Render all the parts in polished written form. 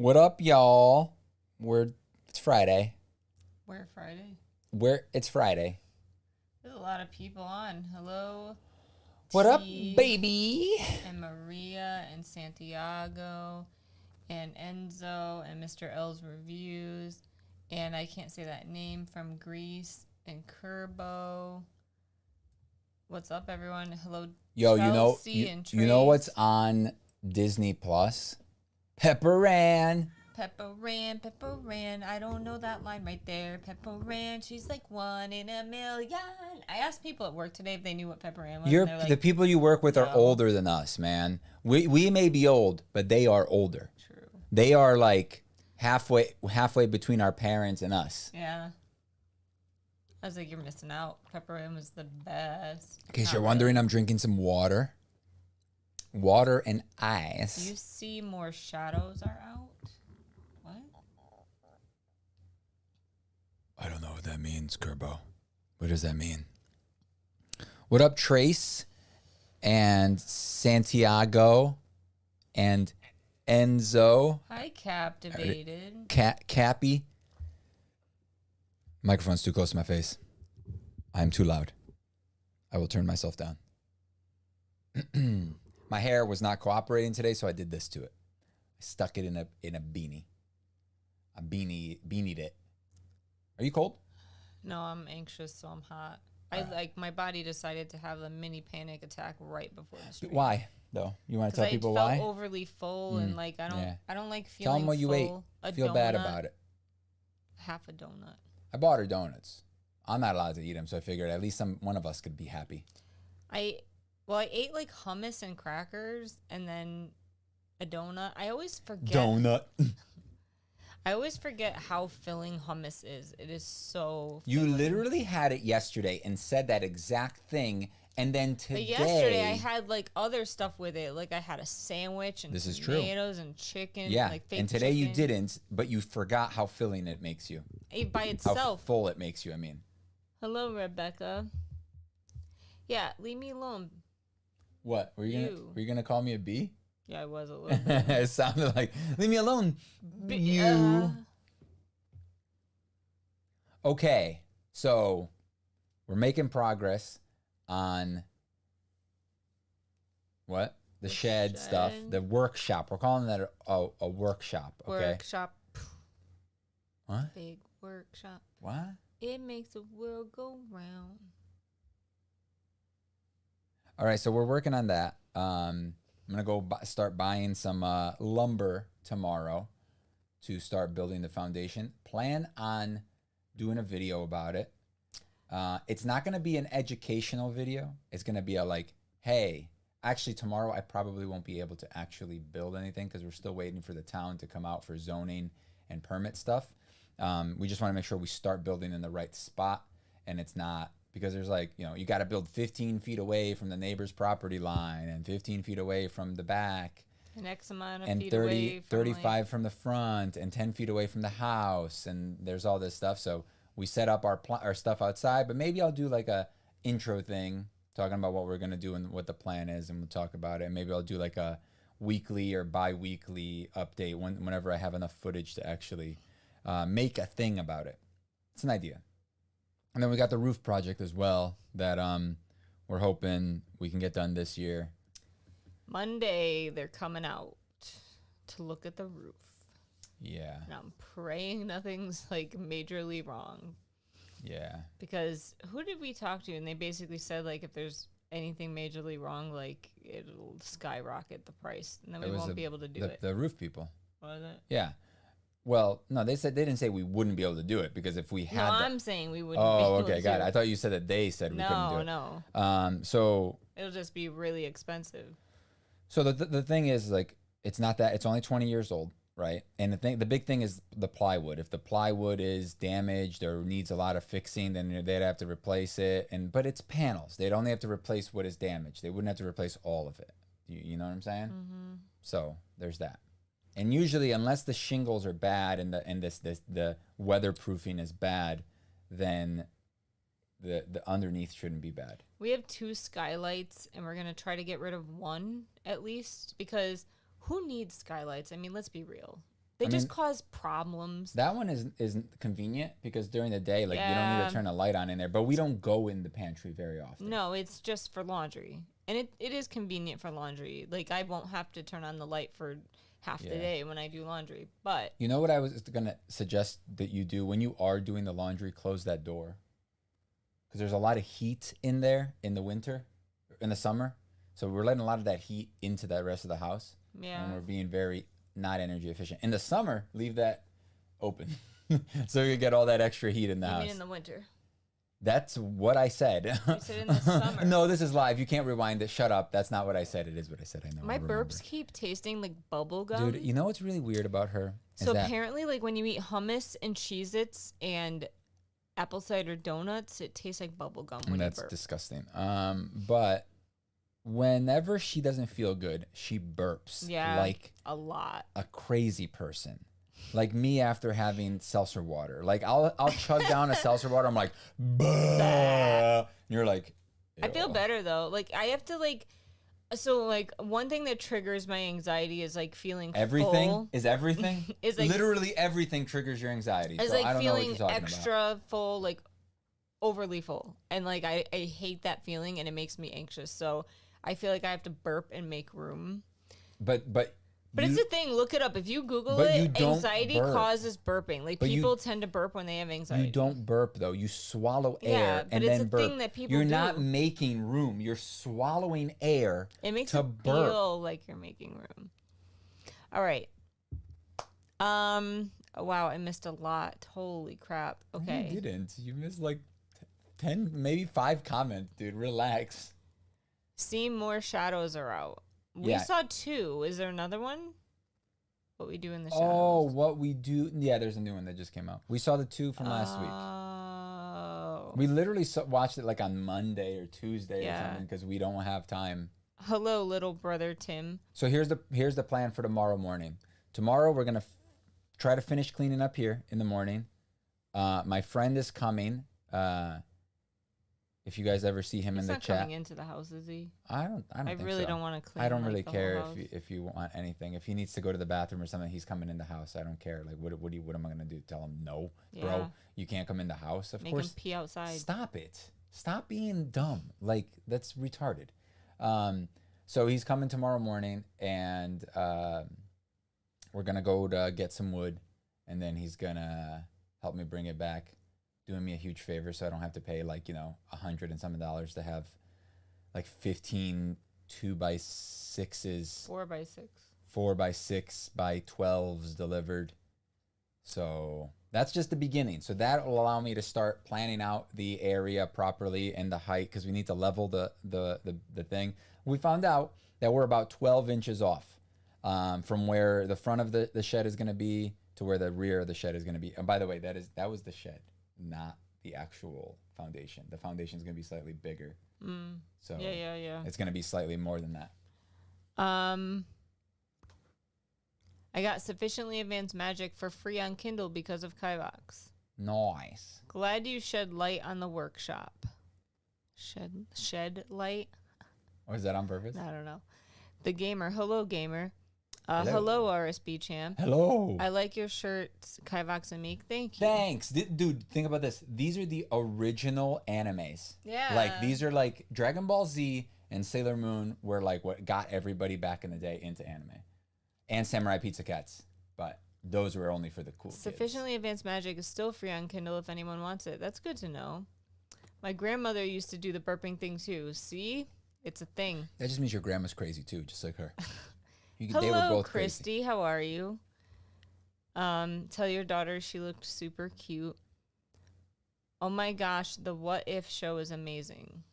What up, y'all? It's Friday. Where Friday? It's Friday. There's a lot of people on. Hello. What up, T baby? And Maria and Santiago and Enzo and Mr. L's Reviews. And I can't say that name from Greece and Kerbo. What's up, everyone? Hello, Yo, Chelsea and you know what's Trace. on Disney Plus? Pepperan. Pepperan. I don't know that line right there. Pepperan, she's like 1 in a million. I asked people at work today if they knew what Pepperan was. The people you work with are no. older than us, man. We may be old, but they are older. True. They are like halfway between our parents and us. Yeah. I was like, you're missing out. Pepperan was the best. In case you're wondering, I'm drinking some water. Water and ice. You see more shadows are out? What? I don't know what that means, Kerbo. What does that mean? What up, Trace and Santiago and Enzo? Hi, Captivated. Cappy. Microphone's too close to my face. I'm too loud. I will turn myself down. My hair was not cooperating today, so I did this to it. I stuck it in a beanie. I beanied it. Are you cold? No, I'm anxious, so I'm hot. My body decided to have a mini panic attack right before the stream. Why though? You want to tell people why? I felt overly full and I don't like feeling Tell them what you ate. Feel bad donut, about it. Half a donut. I bought her donuts. I'm not allowed to eat them, so I figured at least one of us could be happy. I ate like hummus and crackers and then a donut. I always forget. Donut. I always forget how filling hummus is. It is so You filling. literally had it yesterday and said that exact thing, and then today. But yesterday I had like other stuff with it. Like I had a sandwich and this is true. Tomatoes and chicken. Yeah, like fake and today chicken. you didn't, but you forgot how filling it makes you. By itself. How full it makes you, I mean. Hello, Rebecca. Yeah, leave me alone. What? Were you gonna call me a bee? Yeah, I was a little bit. It sounded like, leave me alone, you. Okay, so we're making progress on what? The shed stuff, the workshop. We're calling that a workshop, okay? Workshop. What? Big workshop. What? It makes the world go round. All right, so we're working on that. I'm going to go start buying some lumber tomorrow to start building the foundation. Plan on doing a video about it. It's not going to be an educational video. It's going to be a like, hey, actually tomorrow I probably won't be able to actually build anything because we're still waiting for the town to come out for zoning and permit stuff. We just want to make sure we start building in the right spot and it's not, because there's like, you got to build 15 feet away from the neighbor's property line and 15 feet away from the back. An X amount of and feet 30, away from 35 from the front and 10 feet away from the house. And there's all this stuff. So we set up our stuff outside, but maybe I'll do like a intro thing talking about what we're going to do and what the plan is. And we'll talk about it. And maybe I'll do like a weekly or bi-weekly update whenever I have enough footage to actually make a thing about it. It's an idea. And then we got the roof project as well that we're hoping we can get done this year. Monday, they're coming out to look at the roof. Yeah. And I'm praying nothing's like majorly wrong. Yeah. Because who did we talk to? And they basically said like if there's anything majorly wrong, like it'll skyrocket the price, and then we won't be able to do it. The roof people. Was it? Yeah. Well, no, they didn't say we wouldn't be able to do it because if we had. No, I'm saying we wouldn't. Oh, be able okay, to got do it. I thought you said that they said we couldn't do it. No. So. It'll just be really expensive. So the thing is like it's not that, it's only 20 years old, right? And the big thing is the plywood. If the plywood is damaged or needs a lot of fixing, then they'd have to replace it. But it's panels. They'd only have to replace what is damaged. They wouldn't have to replace all of it. You know what I'm saying? Mm-hmm. So there's that. And usually, unless the shingles are bad and the weatherproofing is bad, then the underneath shouldn't be bad. We have 2 skylights, and we're gonna try to get rid of one at least, because who needs skylights? I mean, let's be real. They just cause problems. That one isn't convenient because during the day, like you don't need to turn a light on in there. But we don't go in the pantry very often. No, it's just for laundry, and it is convenient for laundry. Like I won't have to turn on the light for half the day when I do laundry. But you know what I was gonna suggest that you do when you are doing the laundry? Close that door because there's a lot of heat in there in the winter, in the summer. So we're letting a lot of that heat into the rest of the house. Yeah, and we're being very not energy efficient. In the summer, leave that open so you get all that extra heat in the house. You mean in the winter? That's what I said. You said in the summer. No, this is live. You can't rewind it. Shut up. That's not what I said. It is what I said. I know. My burps keep tasting like bubble gum. Dude, you know what's really weird about her? So apparently, like when you eat hummus and Cheez-Its and apple cider donuts, it tastes like bubble gum when you burp. That's disgusting. But whenever she doesn't feel good, she burps. Yeah, like a lot. A crazy person. Like me after having seltzer water. Like I'll chug down a seltzer water. I'm like, bah. And you're like, ew. I feel better though. Like I have to like, so like one thing that triggers my anxiety is like feeling everything full. Is everything is like literally everything triggers your anxiety. It's so like I don't know what feeling you're talking extra about. full, like overly full, and like I hate that feeling, and it makes me anxious. So I feel like I have to burp and make room. But it's a thing. Look it up. If you Google it, anxiety burp. causes burping. Like people tend to burp when they have anxiety. You don't burp though. You swallow air but and it's then a burp. thing that people You're do. not making room. You're swallowing air. It makes to it burp. feel like you're making room. All right. Wow, I missed a lot. Holy crap. Okay. You didn't. You missed like 10, maybe 5 comments, dude. Relax. See, more shadows are out. We saw 2. Is there another one? What we do in the shadows. Oh, what we do. Yeah, there's a new one that just came out. We saw the 2 from last week. Oh. We literally watched it like on Monday or Tuesday or something because we don't have time. Hello, little brother Tim. So here's the plan for tomorrow morning. Tomorrow we're going to try to finish cleaning up here in the morning. My friend is coming. If you guys ever see him in the chat, he's not coming into the house, is he? I really don't want to clean. I don't really care if you want anything. If he needs to go to the bathroom or something, he's coming in the house. I don't care. Like, what am I gonna do? Tell him no, bro. You can't come in the house. Of Make course, him pee outside. Stop it. Stop being dumb. Like that's retarded. So he's coming tomorrow morning, and we're gonna go to get some wood, and then he's gonna help me bring it back. Doing me a huge favor so I don't have to pay like, $100 and something to have like 15 2x6s 4x6 4x6x12s delivered. So that's just the beginning. So that will allow me to start planning out the area properly and the height because we need to level the thing. We found out that we're about 12 inches off from where the front of the shed is going to be to where the rear of the shed is going to be. And by the way, that was the shed, not the actual foundation. The foundation is going to be slightly bigger. So yeah. It's going to be slightly more than that. I got sufficiently advanced magic for free on Kindle because of Kivox. Nice. Glad you shed light on the workshop. Shed light? Or is that on purpose? I don't know. The gamer. Hello, gamer. Hello, RSB champ. Hello. I like your shirts, Kivox and Meek. Thank you. Thanks. Dude, think about this. These are the original animes. Yeah. Like, these are like Dragon Ball Z and Sailor Moon were like what got everybody back in the day into anime. And Samurai Pizza Cats. But those were only for the cool Sufficiently kids. Advanced Magic is still free on Kindle if anyone wants it. That's good to know. My grandmother used to do the burping thing too. See? It's a thing. That just means your grandma's crazy too, just like her. Hello, they were both Christy. crazy. How are you? Tell your daughter she looked super cute. Oh my gosh, the What If show is amazing.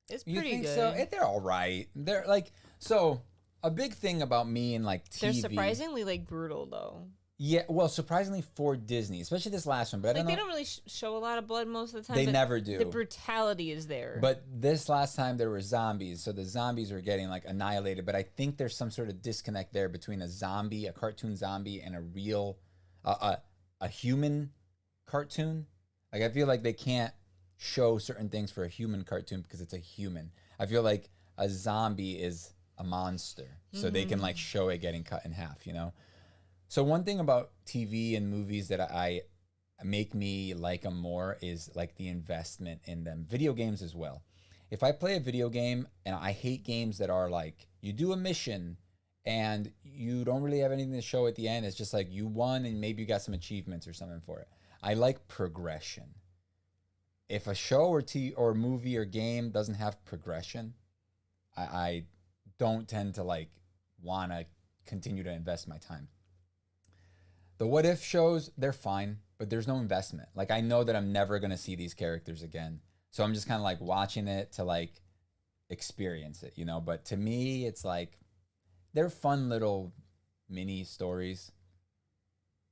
It's pretty You think good. so? They're all right. They're like, so a big thing about me and like TV. They're surprisingly like brutal though. Yeah, well, surprisingly for Disney, especially this last one. But I don't know. They don't really show a lot of blood most of the time. They but never do. The brutality is there. But this last time there were zombies, so the zombies were getting like annihilated. But I think there's some sort of disconnect there between a zombie, a cartoon zombie, and a real, a human cartoon. Like I feel like they can't show certain things for a human cartoon because it's a human. I feel like a zombie is a monster, so they can like show it getting cut in half, So one thing about TV and movies that I make me like them more is like the investment in them. Video games as well. If I play a video game, and I hate games that are like you do a mission and you don't really have anything to show at the end. It's just like you won and maybe you got some achievements or something for it. I like progression. If a show or movie or game doesn't have progression, I don't tend to like want to continue to invest my time. The what if shows, they're fine, but there's no investment. Like I know that I'm never going to see these characters again. So I'm just kind of like watching it to like experience it, you know? But to me, it's like they're fun little mini stories.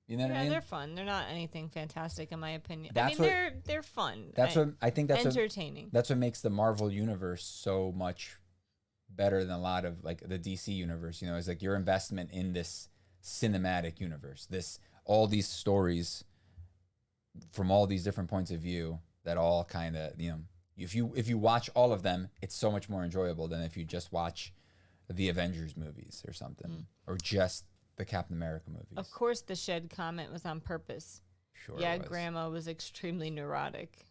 You know what I mean? They're fun. They're not anything fantastic in my opinion. That's they're fun. That's what I think that's entertaining. That's what makes the Marvel universe so much better than a lot of like the DC universe, you know, is like your investment in this cinematic universe, all these stories from all these different points of view that all kind of, you know, if you watch all of them, it's so much more enjoyable than if you just watch the Avengers movies or something, or just the Captain America movies. Of course, the shed comment was on purpose. Sure. Yeah, Grandma was extremely neurotic.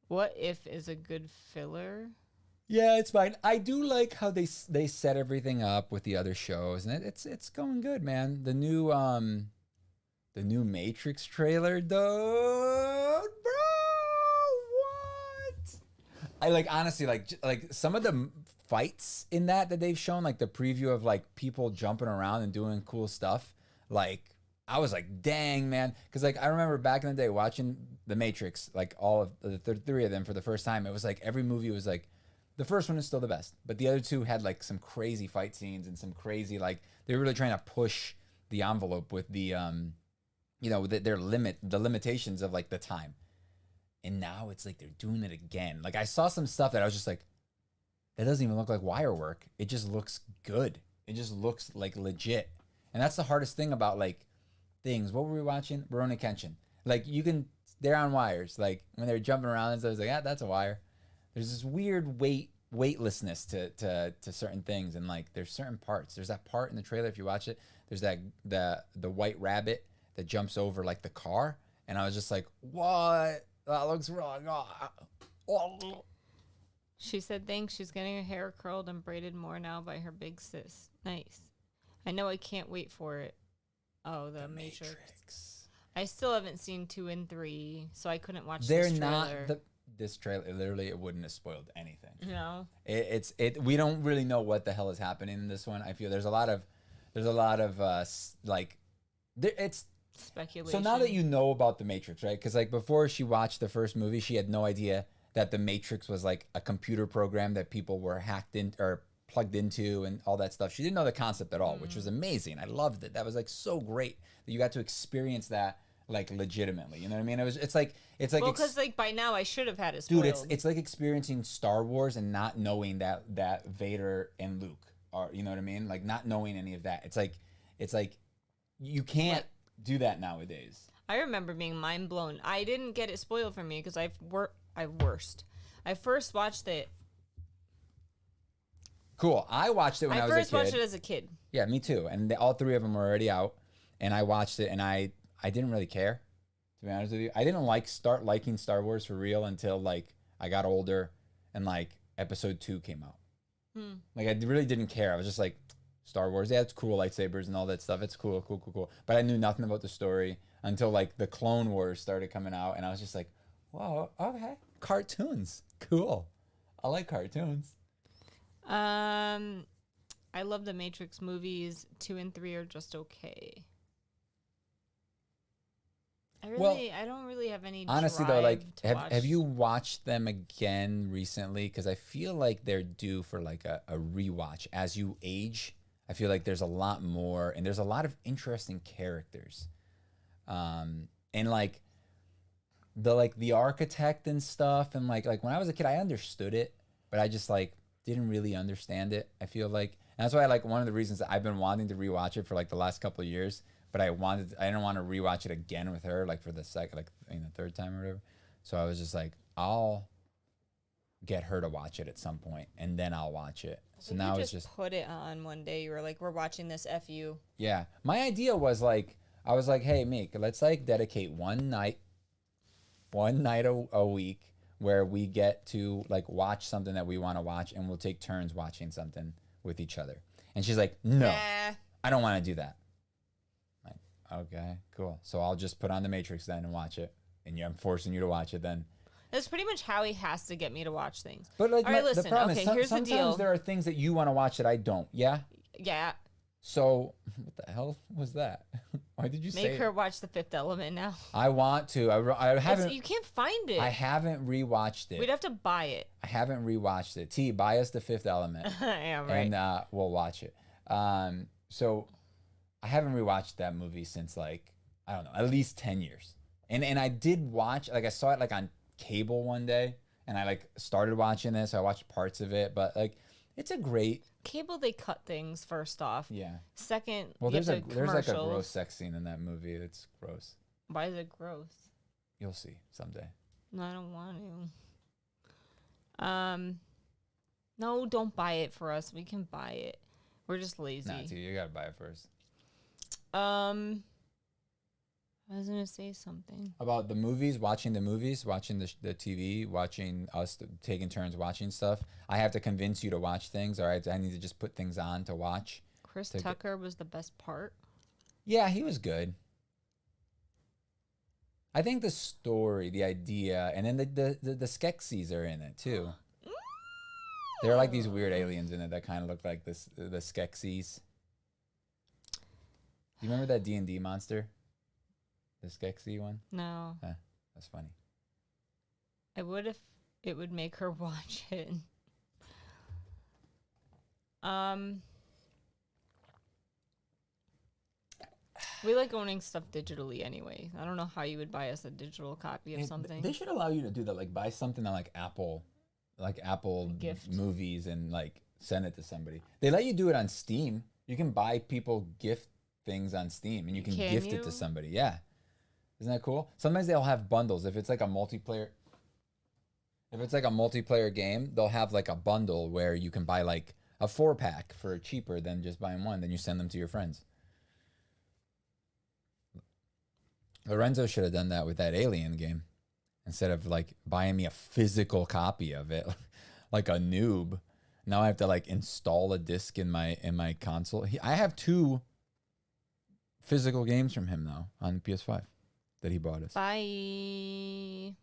What if is a good filler? Yeah, it's fine. I do like how they set everything up with the other shows, and it's going good, man. The new Matrix trailer, dude, bro. What? I like honestly like some of the fights in that they've shown, like the preview of like people jumping around and doing cool stuff. Like I was like, dang, man, because like I remember back in the day watching the Matrix, like all of the three of them for the first time. It was like every movie was like. The first one is still the best, but the other two had like some crazy fight scenes and some crazy, like they were really trying to push the envelope with the, you know, the limitations of like the time. And now it's like they're doing it again. Like I saw some stuff that I was just like, that doesn't even look like wire work. It just looks good. It just looks like legit. And that's the hardest thing about like things. What were we watching? Rurouni Kenshin. Like they're on wires. Like when they're jumping around and stuff, I was like, ah, that's a wire. There's this weird weightlessness to certain things, and like there's certain parts. There's that part in the trailer if you watch it. There's that the white rabbit that jumps over like the car, and I was just like, what? That looks wrong. Oh. She said thanks. She's getting her hair curled and braided more now by her big sis. Nice. I know I can't wait for it. Oh, the Matrix. I still haven't seen 2 and 3, so I couldn't watch this trailer. This trailer, literally, it wouldn't have spoiled anything. No, we don't really know what the hell is happening in this one. I feel there's a lot of it's speculation. So now that you know about the Matrix, right? Because like before she watched the first movie, she had no idea that the Matrix was like a computer program that people were hacked in or plugged into and all that stuff. She didn't know the concept at all, which was amazing. I loved it. That was like so great that you got to experience that. Like legitimately, you know what I mean? It's like well, because like by now I should have had it spoiled. Dude, it's like experiencing Star Wars and not knowing that Vader and Luke are, you know what I mean? Like not knowing any of that. It's like you can't do that nowadays. I remember being mind blown. I didn't get it spoiled for me because I first watched it. Cool. I watched it when I was a kid. I first watched it as a kid. Yeah, me too. And all three of them were already out, and I watched it, and I didn't really care, to be honest with you. I didn't start liking Star Wars for real until like I got older and like episode 2 came out. Like I really didn't care. I was just like, Star Wars, yeah, it's cool, lightsabers and all that stuff. It's cool. But I knew nothing about the story until like the Clone Wars started coming out, and I was just like, whoa, okay, cartoons, cool. I like cartoons. I love the Matrix movies. 2 and 3 are just okay. I don't really have any. Honestly, though, like, have you watched them again recently? Because I feel like they're due for like a rewatch. As you age, I feel like there's a lot more, and there's a lot of interesting characters, and like the architect and stuff, and like when I was a kid, I understood it, but I just like didn't really understand it. I feel like, and that's why like one of the reasons that I've been wanting to rewatch it for like the last couple of years. But I didn't want to rewatch it again with her, like for the third time or whatever. So I was just like, I'll get her to watch it at some point, and then I'll watch it. So We now could it's just put it on one day. You were like, we're watching this FU. yeah. My idea was like I was like, hey, Meek, let's like dedicate one night a week where we get to like watch something that we want to watch, and we'll take turns watching something with each other. And she's like, no, Nah. I don't want to do that. I'm like, okay, cool. So I'll just put on The Matrix then and watch it. And I'm forcing you to watch it then. That's pretty much how he has to get me to watch things. But like, All right, the listen. problem Okay, is here's the sometimes deal. there are things that you want to watch that I don't. Yeah. Yeah, So what the hell was that? Why did you say? make her watch The Fifth Element now. I want to. I haven't. You can't find it. I haven't rewatched it. We'd have to buy it. I haven't rewatched it. T, buy us The Fifth Element, Yeah, right. and we'll watch it. So I haven't rewatched that movie since like I don't know, at least 10 years. And I did watch, like I saw it like on cable one day, and I like started watching this. So I watched parts of it, but like it's a great Cable, they cut things first off. yeah. Second, Well, you there's have there's like a commercials. gross sex scene in that movie. It's gross. Why is it gross? You'll see someday. No, I don't want to. No, don't buy it for us. We can buy it. We're just lazy. Nah, T, you gotta buy it first. I was gonna say something. About the movies, watching the TV, watching us taking turns watching stuff. I have to convince you to watch things, or I need to just put things on to watch. Chris Tucker was the best part. Yeah, he was good. I think the story, the idea, and then the Skeksis are in it too. There are like these weird aliens in it that kind of look like the Skeksis. You remember that D&D monster? The Skeksy one? No, That's funny. I would if it would make her watch it. We like owning stuff digitally anyway. I don't know how you would buy us a digital copy of something. They should allow you to do that, like buy something on like Apple Gift. movies and like send it to somebody. They let you do it on Steam. You can buy people gift things on Steam, and you can gift it to you? somebody. Yeah. Isn't that cool? Sometimes they'll have bundles. If it's like a multiplayer game, they'll have like a bundle where you can buy like a 4-pack for cheaper than just buying one. Then you send them to your friends. Lorenzo should have done that with that Alien game instead of like buying me a physical copy of it like a noob. Now I have to like install a disc in my console. I have 2 physical games from him though on PS5 that he bought us. Bye.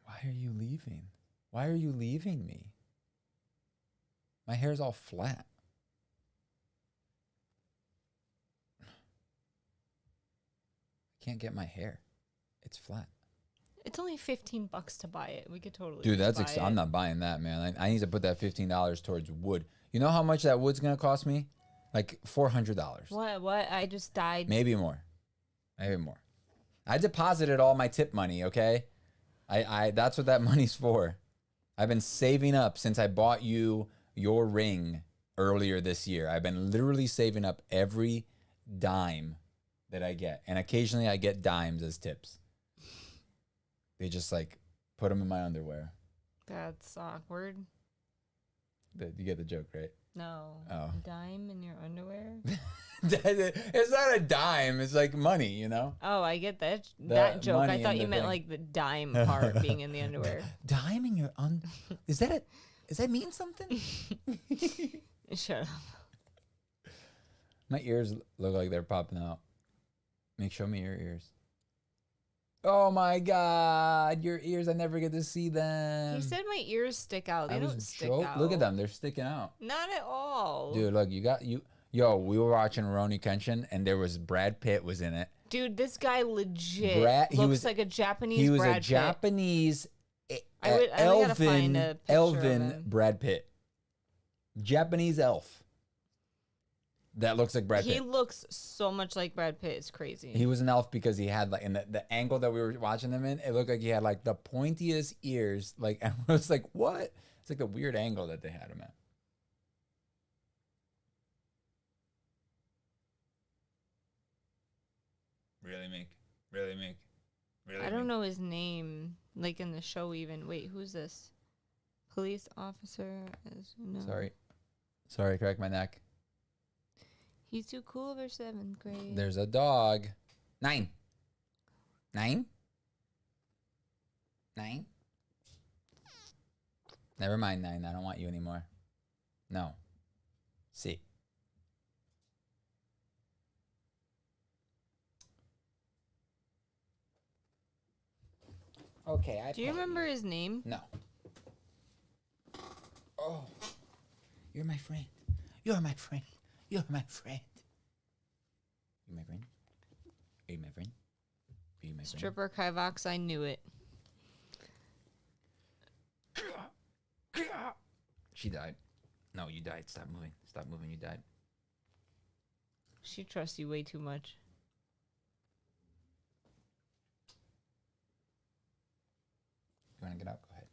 Why are you leaving? Why are you leaving me? My hair's all flat. I can't get my hair. It's flat. It's only $15 to buy it. We could totally. Dude, just that's buy I'm it. not buying that, man. I need to put that $15 towards wood. You know how much that wood's gonna cost me? Like $400. What? I just died. Maybe more. Maybe more. I deposited all my tip money, okay? I that's what that money's for. I've been saving up since I bought you your ring earlier this year. I've been literally saving up every dime that I get. And occasionally I get dimes as tips. They just like put them in my underwear. That's awkward. You get the joke, right? No. Oh. Dime in your underwear? It's not a dime. It's like money, you know? Oh, I get that joke. money I thought in you the meant thing. like the dime part being in the underwear. Dime in your Does that mean something? Shut up. My ears look like they're popping out. Show me your ears. Oh my God, your ears! I never get to see them. He said my ears stick out. They don't stick out. Look at them; they're sticking out. Not at all. Dude, look, Yo, we were watching Rurouni Kenshin, and there was Brad Pitt was in it. Dude, this guy legit looks like a Japanese He was Brad a Pitt. Japanese I gotta find a picture of elven him. Brad Pitt. Japanese elf. That looks like Brad Pitt. He looks so much like Brad Pitt. It's crazy. He was an elf because he had like in the angle that we were watching him in, it looked like he had like the pointiest ears. Like I was like, what? It's like the weird angle that they had him at. Really, Meek? Really, Meek? Really? I don't know his name, like in the show even. Wait, who's this? Police officer. No. Sorry, crack my neck. He's too cool for 7th grade. There's a dog. 9. 9? 9? Never mind, 9. I don't want you anymore. No. See. Okay, Do you remember his name? No. Oh. You're my friend. You're my friend. You're my friend. You my friend? Are you my friend? Are you my friend? Stripper Kivox, I knew it. She died. No, you died. Stop moving. Stop moving. You died. She trusts you way too much. You want to get up? Go ahead.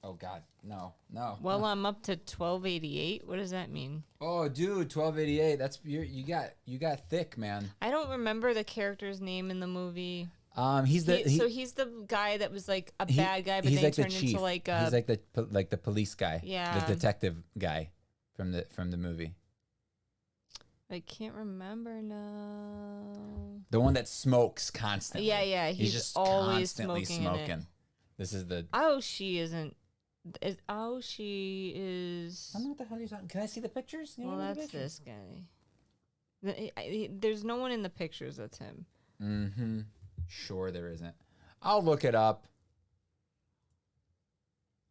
Oh God, no. Well, no. I'm up to 1288. What does that mean? Oh, dude, 1288. That's you got thick, man. I don't remember the character's name in the movie. He's the guy that was like a bad guy, but then he turned into like a. He's like the police guy. Yeah. The detective guy from the movie. I can't remember now. The one that smokes constantly. Yeah. He's just always constantly smoking. This is the. Oh, she isn't. She is. I don't know what the hell you're talking. Can I see the pictures? Well, that's this guy. There's no one in the pictures that's him. Mm-hmm. Sure there isn't. I'll look it up.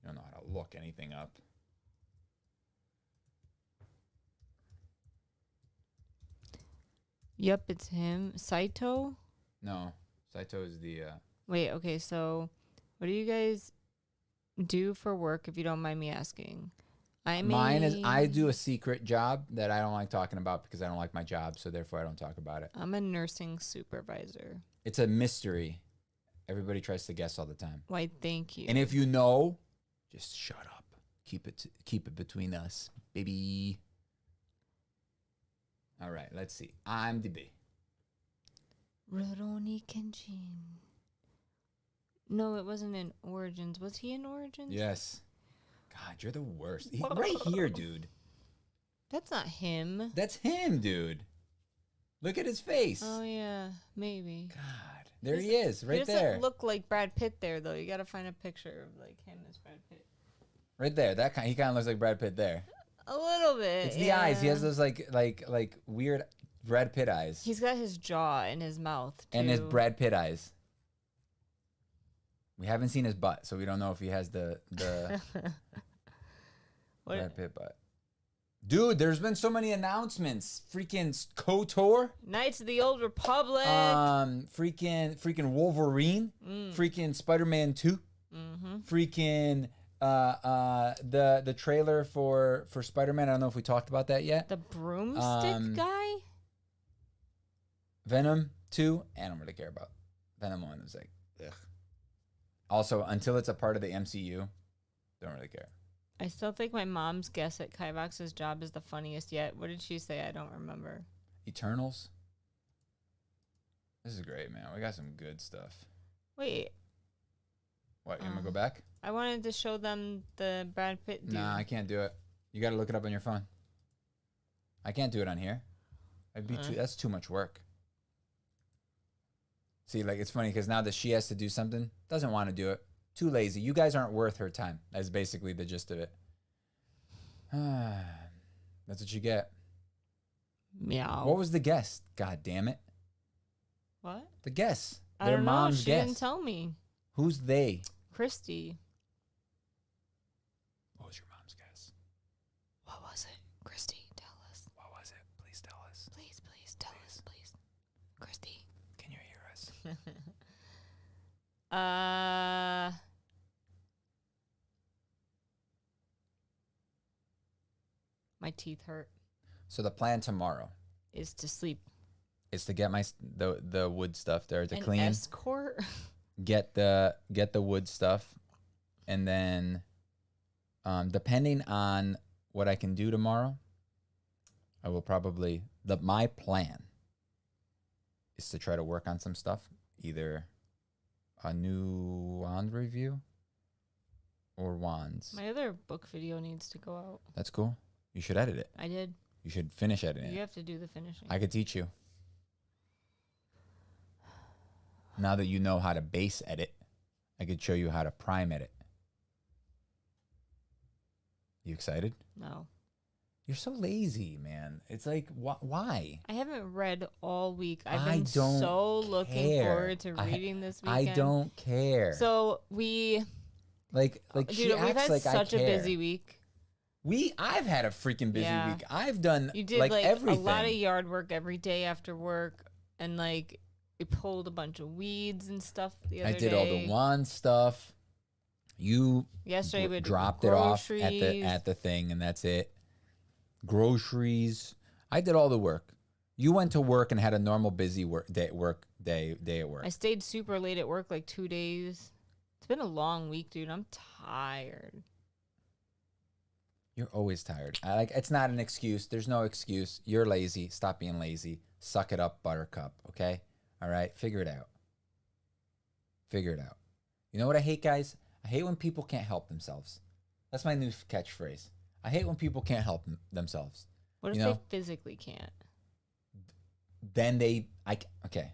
You don't know how to look anything up. Yep, it's him. Saito? No. Saito is the... Wait, okay, so what do you guys do for work, if you don't mind me asking? Mine is I do a secret job that I don't like talking about because I don't like my job, so therefore I don't talk about it. I'm a nursing supervisor. It's a mystery. Everybody tries to guess all the time. Why, thank you. And if you know, just shut up. Keep it between us, baby. All right, let's see. IMDb. Rurouni Kenshin. No, it wasn't in Origins. Was he in Origins? Yes. God, you're the worst. Right here, dude. That's not him. That's him, dude. Look at his face. Oh, yeah. Maybe. God. There he is, right there. He doesn't look like Brad Pitt there, though. You got to find a picture of like him as Brad Pitt. Right there. He kind of looks like Brad Pitt there. A little bit. It's the eyes. He has those like weird Brad Pitt eyes. He's got his jaw and his mouth, too. And his Brad Pitt eyes. We haven't seen his butt, so we don't know if he has the Brad Pitt butt. Dude, there's been so many announcements. Freaking KOTOR. Knights of the Old Republic. Freaking Wolverine. Freaking Spider-Man 2. Mm-hmm. Freaking the trailer for Spider-Man. I don't know if we talked about that yet. The broomstick guy? Venom 2. I don't really care about. Venom 1 was like, ugh. Also, until it's a part of the MCU, don't really care. I still think my mom's guess at Kivox's job is the funniest yet. What did she say? I don't remember. Eternals. This is great, man. We got some good stuff. Wait. What, you want to go back? I wanted to show them the Brad Pitt dude. Nah, I can't do it. You got to look it up on your phone. I can't do it on here. That's too much work. See, like, it's funny because now that she has to do something, doesn't want to do it. Too lazy. You guys aren't worth her time. That's basically the gist of it. That's what you get. Meow. What was the guess? God damn it. What? The guess. I don't know. She didn't tell me. Who's they? Christy. What was your mom's guess? What was it? Christy, tell us. What was it? Please tell us. Please tell us, please. Christy. Can you hear us? My teeth hurt. So the plan tomorrow is to sleep. Is to get the wood stuff there to clean. Escort. Get the wood stuff, and then, depending on what I can do tomorrow, I will probably my plan is to try to work on some stuff, either a new wand review or wands. My other book video needs to go out. That's cool. You should edit it. I did. You should finish editing You it. have to do the finishing. I could teach you. Now that you know how to base edit, I could show you how to prime edit. You excited? No. You're so lazy, man. It's like, why? I haven't read all week. I've I been don't so looking care. forward to reading this weekend. I don't care. So we... Like Dude, she we've acts had like I care. such a busy week. I've had a freaking busy Yeah. week. I've done You did like like everything. a lot of yard work every day after work, and like we pulled a bunch of weeds and stuff the other day. I did all the wand stuff. You Yesterday we dropped it off at the thing, and that's it. Groceries. I did all the work. You went to work and had a normal busy day at work. I stayed super late at work, like 2 days. It's been a long week, dude. I'm tired. You're always tired. It's not an excuse. There's no excuse. You're lazy. Stop being lazy. Suck it up, Buttercup. Okay? All right? Figure it out. Figure it out. You know what I hate, guys? I hate when people can't help themselves. That's my new catchphrase. I hate when people can't help themselves. What if You know? they physically can't? Then okay.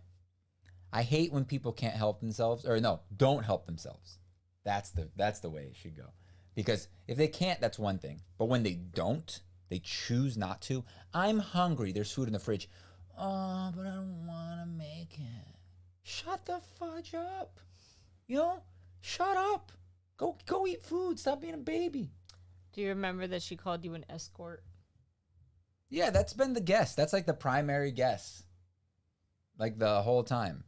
I hate when people can't help themselves, or no, don't help themselves. That's the way it should go. Because if they can't, that's one thing. But when they don't, they choose not to. I'm hungry. There's food in the fridge. Oh, but I don't want to make it. Shut the fudge up. You know? Shut up. Go eat food. Stop being a baby. Do you remember that she called you an escort? Yeah, that's been the guess. That's like the primary guess. Like the whole time.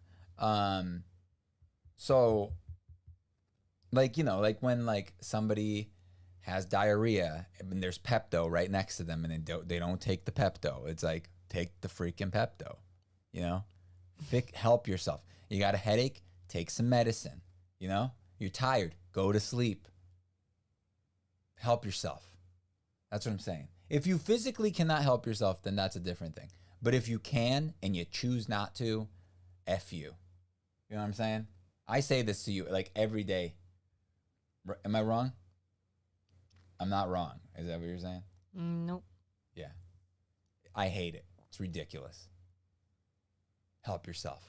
So like, you know, like when like somebody has diarrhea and there's Pepto right next to them and they don't take the Pepto. It's like, take the freaking Pepto, you know? Help yourself. You got a headache? Take some medicine, you know? You're tired? Go to sleep. Help yourself. That's what I'm saying. If you physically cannot help yourself, then that's a different thing. But if you can and you choose not to, F you. You know what I'm saying? I say this to you like every day. Am I wrong? I'm not wrong. Is that what you're saying? Nope. Yeah. I hate it. It's ridiculous. Help yourself.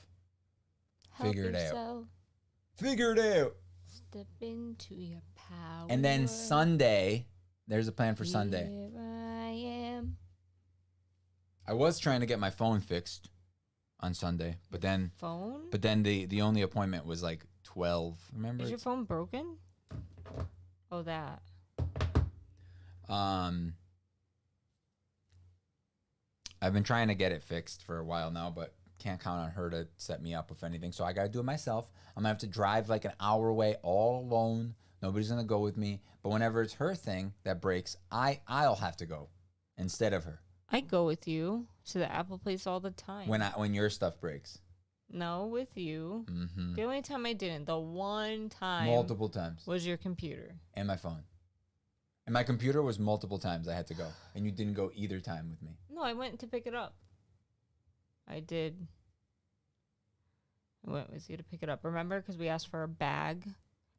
Figure it out. Figure it out. Step into your power. And then Sunday, there's a plan for Sunday. Here I am. I was trying to get my phone fixed on Sunday, but then the only appointment was like 12. Remember? Is your phone broken? Oh, that. I've been trying to get it fixed for a while now, but can't count on her to set me up with anything. So I got to do it myself. I'm going to have to drive like an hour away all alone. Nobody's going to go with me. But whenever it's her thing that breaks, I'll have to go instead of her. I go with you to the Apple place all the time. When your stuff breaks. No, with you. Mm-hmm. The only time I didn't, the one time. Multiple times. Was your computer. And my phone. And my computer was multiple times I had to go. And you didn't go either time with me. No, I went to pick it up. I did. I went with you to pick it up. Remember? Because we asked for a bag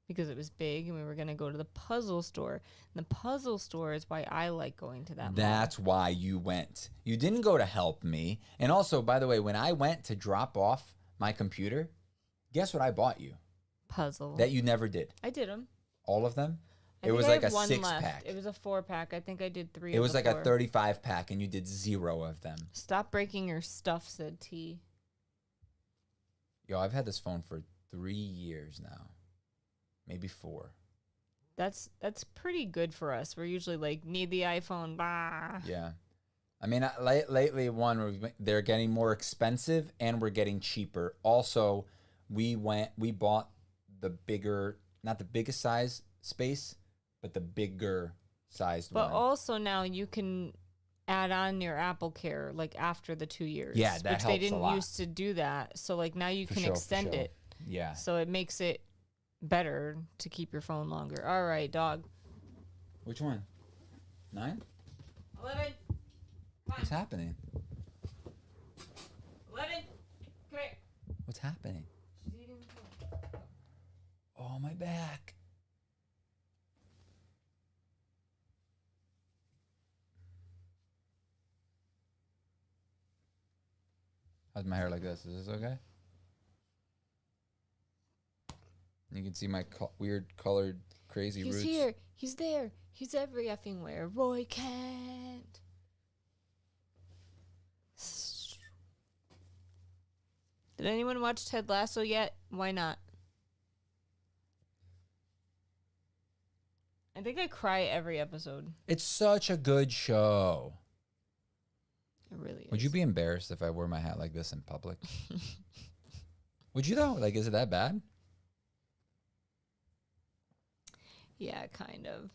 because it was big and we were going to go to the puzzle store. And the puzzle store is why I like going to that That's why you went. You didn't go to help me. And also, by the way, when I went to drop off my computer, guess what I bought you? Puzzle. That you never did. I did them. All of them? It was like a 6-pack. It was a 4-pack. I think I did 3 It was like a 35-pack, and you did 0 of them. Stop breaking your stuff, said T. Yo, I've had this phone for 3 years now. Maybe 4. That's pretty good for us. We're usually like, need the iPhone. Bah. Yeah. I mean, lately, they're getting more expensive, and we're getting cheaper. Also, we bought the bigger, not the biggest size space, but the bigger sized one. But also now you can add on your Apple Care like after the 2 years. Yeah, that helps a lot. Which they didn't used to do that. So like now you can extend it. Yeah. So it makes it better to keep your phone longer. All right, dog. Which one? 9? 11. What's happening? 11. Come here. What's happening? She's eating the phone. Oh, my back. How's my hair like this? Is this okay? You can see my weird colored crazy He's roots. He's here. He's there. He's every effing where. Roy Kent. Did anyone watch Ted Lasso yet? Why not? I think I cry every episode. It's such a good show. It really is. Would you be embarrassed if I wore my hat like this in public? Would you though? Like, is it that bad? Yeah, kind of.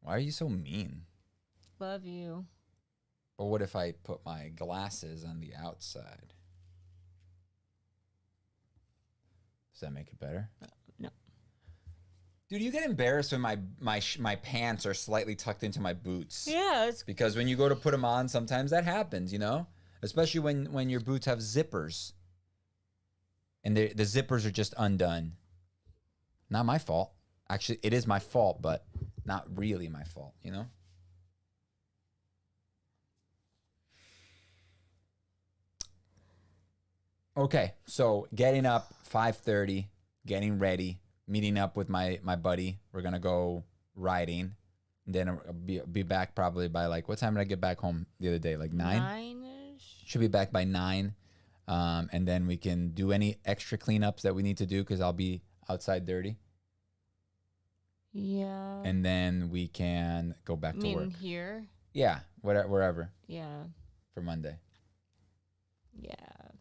Why are you so mean? Love you. Or what if I put my glasses on the outside? Does that make it better? No. Dude, you get embarrassed when my pants are slightly tucked into my boots. Yeah, it's Because when you go to put them on, sometimes that happens, you know? Especially when your boots have zippers. And the zippers are just undone. Not my fault. Actually, it is my fault, but not really my fault, you know? Okay, so getting up 5:30, getting ready, meeting up with my buddy. We're gonna go riding. Then I'll be back probably by like, what time did I get back home the other day? Like 9? 9-ish. Should be back by 9. And then we can do any extra cleanups that we need to do because I'll be outside dirty. Yeah. And then we can go back to work. Here? Yeah, wherever Yeah. for Monday. Yeah.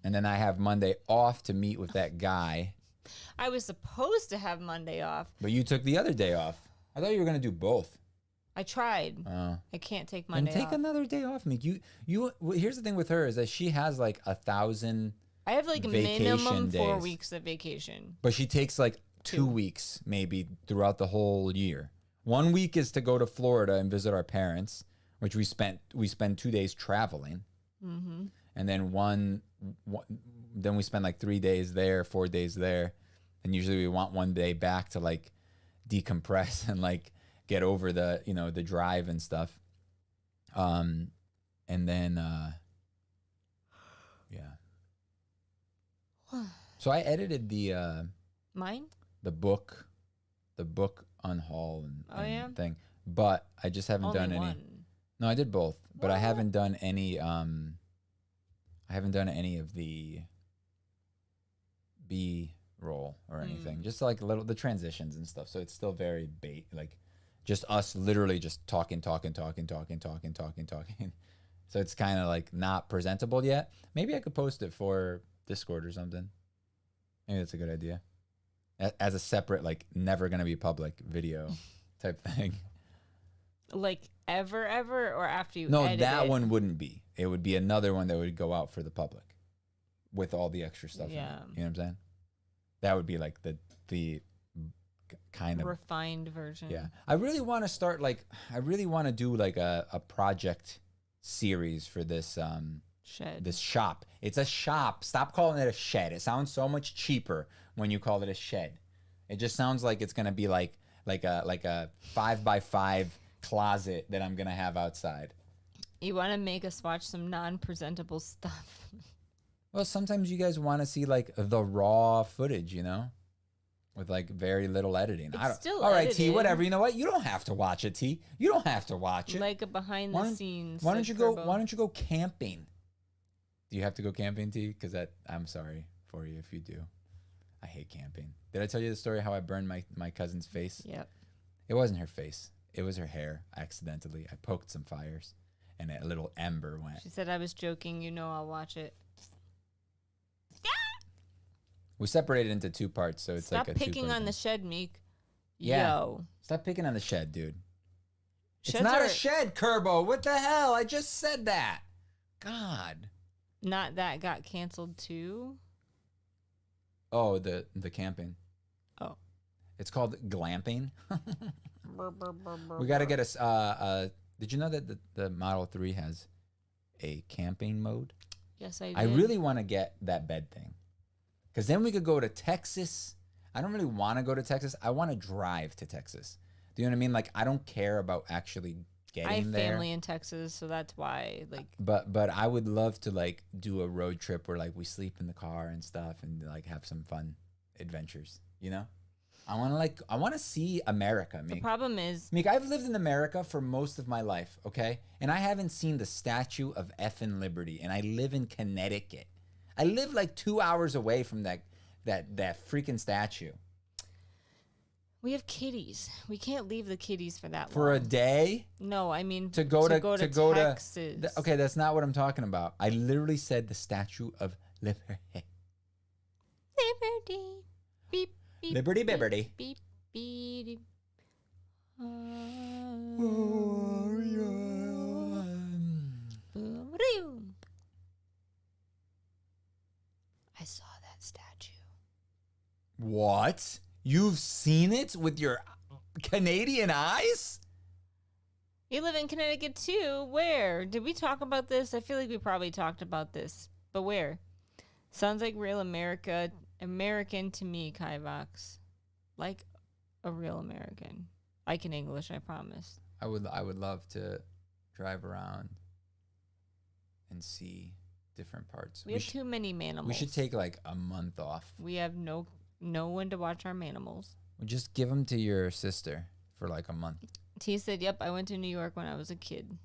And then I have Monday off to meet with that guy. I was supposed to have Monday off. But you took the other day off. I thought you were going to do both. I tried. Oh. I can't take Then Monday take off. another day off, Meek. Here's the thing with her is that she has like 1,000, I have like vacation minimum 4 days. weeks of vacation. but she takes like 2 weeks maybe throughout the whole year. 1 week is to go to Florida and visit our parents, which we spend 2 days traveling. Mm-hmm. And then then we spend like 3 days there, 4 days there. And usually we want 1 day back to like decompress and like get over the, the drive and stuff. And then, yeah. So I edited Mine? the book unhaul and thing, but I just haven't Only done any. one. No, I did both, but I What? haven't done any. I haven't done any of the B roll or anything. Just like the transitions and stuff. So it's still very like just us literally just talking. So it's kind of like not presentable yet. Maybe I could post it for Discord or something. Maybe that's a good idea. As a separate, like never gonna be public video type thing. Like ever, or after you No, edit that it? one wouldn't be. It would be another one that would go out for the public with all the extra stuff. Yeah. In it. You know what I'm saying? That would be like the kind of refined version. Yeah. I really want to start I really want to do like a project series for this Shed. this shop. It's a shop. Stop calling it a shed. It sounds so much cheaper when you call it a shed. It just sounds like it's gonna be like a 5x5 closet that I'm gonna have outside. You want to make us watch some non-presentable stuff. Well, sometimes you guys want to see like the raw footage, with like very little editing. Still all right, T, edited. whatever. You know what? You don't have to watch it, T. You don't have to watch it. Like a behind the scenes. Why don't you go camping? Do you have to go camping, T? Because I'm sorry for you if you do. I hate camping. Did I tell you the story how I burned my cousin's face? Yep. It wasn't her face. It was her hair. Accidentally, I poked some fires, and a little ember went. She said I was joking. I'll watch it. We separated into 2 parts, so it's Stop like a picking on thing. the shed, Meek. Yeah. Yo. Stop picking on the shed, dude. Sheds It's not are a shed, Kerbo. What the hell? I just said that. God. Not that got canceled too. Oh, the camping. Oh. It's called glamping. We got to get a. Did you know that the Model 3 has a camping mode? Yes, I did. I really want to get that bed thing. Because then we could go to Texas. I don't really want to go to Texas. I want to drive to Texas. Do you know what I mean? Like, I don't care about actually getting I have there. family in Texas, so that's why. Like, But I would love to like do a road trip where like we sleep in the car and stuff and like have some fun adventures. You know, I want to see America. the Meek. problem is, Meek, I've lived in America for most of my life, okay, and I haven't seen the Statue of Effin' Liberty, and I live in Connecticut. I live like 2 hours away from that freaking statue. we have kitties. We can't leave the kitties for that For long. a day? No, I mean To go to Texas. Okay, that's not what I'm talking about. I literally said the Statue of Liberty. Liberty. Beep, beep, Liberty beep, Bibberty. Beep, beep, beep. I saw that statue. What? You've seen it with your Canadian eyes? You live in Connecticut too. Where? Did we talk about this? I feel like we probably talked about this. But where? Sounds like real American to me, Kivox. Like a real American. Like in English, I promise. I would love to drive around and see different parts. We have too many manimals. We should take like a month off. We have no one to watch our manimals. We'll just give them to your sister for like a month. T said, yep, I went to New York when I was a kid.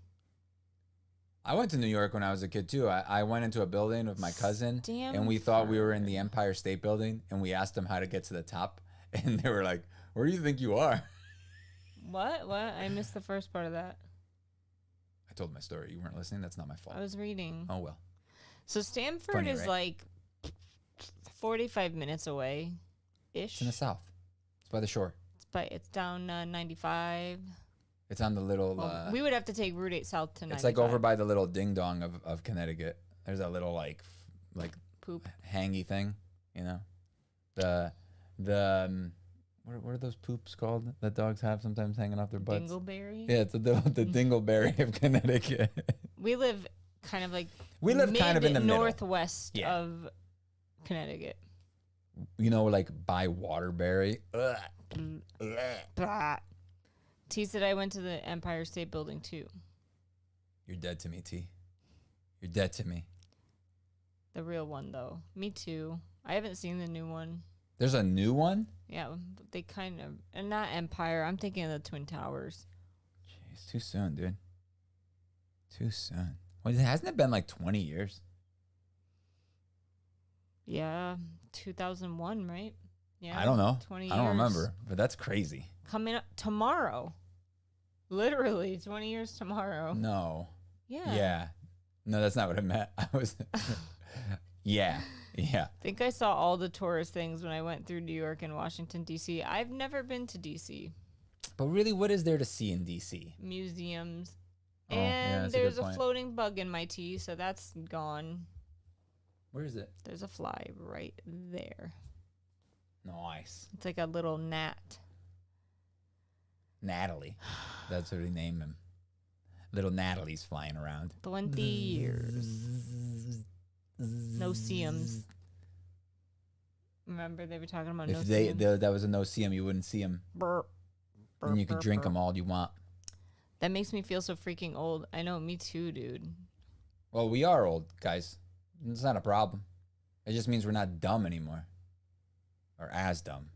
I went to New York when I was a kid too. I went into a building with my cousin, and we thought we were in the Empire State Building, and we asked them how to get to the top, and they were like, "Where do you think you are?" What? I missed the first part of that. I told my story. You weren't listening. That's not my fault. I was reading. Oh well. So Stamford Funny, is right? like 45 minutes away, ish. It's in the south. It's by the shore. It's down 95. It's on the little. Well, we would have to take Route 8 south to 95. It's like over by the little ding dong of Connecticut. There's that little like poop hangy thing, you know. What are those poops called that dogs have sometimes hanging off their butts? Dingleberry. Yeah, it's the dingleberry of Connecticut. We live kind of like kind of in the middle. northwest of Connecticut. You know, like by Waterbury. Ugh. Blah. T said I went to the Empire State Building too. You're dead to me, T. You're dead to me. The real one though. Me too. I haven't seen the new one. There's a new one? Yeah, they kind of, and not Empire. I'm thinking of the Twin Towers. Jeez, too soon, dude. Too soon. Well, hasn't it been like 20 years? Yeah, 2001, right? Yeah. I don't know. 20 years. I don't remember, but that's crazy. Coming up tomorrow. Literally 20 years tomorrow. No. Yeah. Yeah. No, that's not what I meant. I was. Yeah. Yeah. I think I saw all the tourist things when I went through New York and Washington, D.C. I've never been to D.C. But really, what is there to see in D.C.? Museums. Oh, yeah, And that's a there's good a point. floating bug in my tea, so that's gone. Where is it? There's a fly right there. Nice. It's like a little gnat. Natalie. That's what we name him. Little Natalie's flying around. 20 years. No seums. Remember they were talking about no If seums? that was a no see him, you wouldn't see him. Burp. And you could Burp, drink burp. them all you want. That makes me feel so freaking old. I know, me too, dude. Well, we are old, guys. It's not a problem. It just means we're not dumb anymore. Or as dumb.